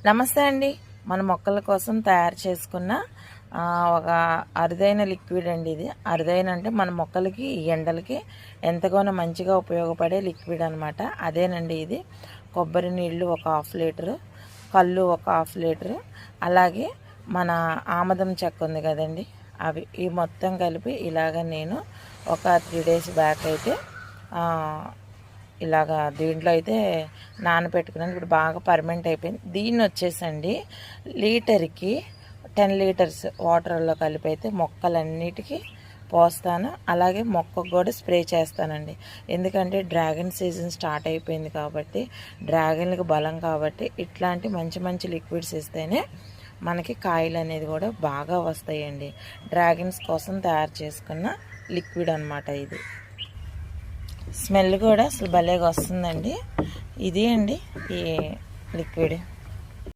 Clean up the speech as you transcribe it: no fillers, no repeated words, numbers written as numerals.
నమస్తే అండి. మన మొక్కల కోసం తయారు చేసుకున్న ఒక అరుదైన లిక్విడ్ అండి ఇది. అరుదైన అంటే మన మొక్కలకి ఎండలకి ఎంతగానో మంచిగా ఉపయోగపడే లిక్విడ్ అనమాట. అదేనండి ఇది. కొబ్బరి నీళ్ళు ఒక 1/2 లీటరు, కళ్ళు ఒక 1/2 లీటరు, అలాగే మన ఆమదం చెక్క ఉంది కదండి, అవి ఈ మొత్తం కలిపి ఇలాగ నేను ఒక 3 డేస్ బ్యాక్ అయితే ఇలాగా దీంట్లో అయితే నానబెట్టుకున్నాను. ఇప్పుడు బాగా పర్మనెంట్ అయిపోయింది. దీన్ని వచ్చేసండి లీటర్కి 10 లీటర్స్ వాటర్లో కలిపి అయితే మొక్కలన్నిటికీ పోస్తాను. అలాగే మొక్కకు కూడా స్ప్రే చేస్తానండి. ఎందుకంటే డ్రాగన్ సీజన్ స్టార్ట్ అయిపోయింది కాబట్టి, డ్రాగన్లకు బలం కాబట్టి ఇట్లాంటి మంచి మంచి లిక్విడ్స్ ఇస్తేనే మనకి కాయలు అనేది కూడా బాగా వస్తాయండి. డ్రాగన్స్ కోసం తయారు చేసుకున్న లిక్విడ్ అనమాట ఇది. స్మెల్ కూడా అసలు భలేగా వస్తుందండి. ఇది అండి ఈ లిక్విడ్.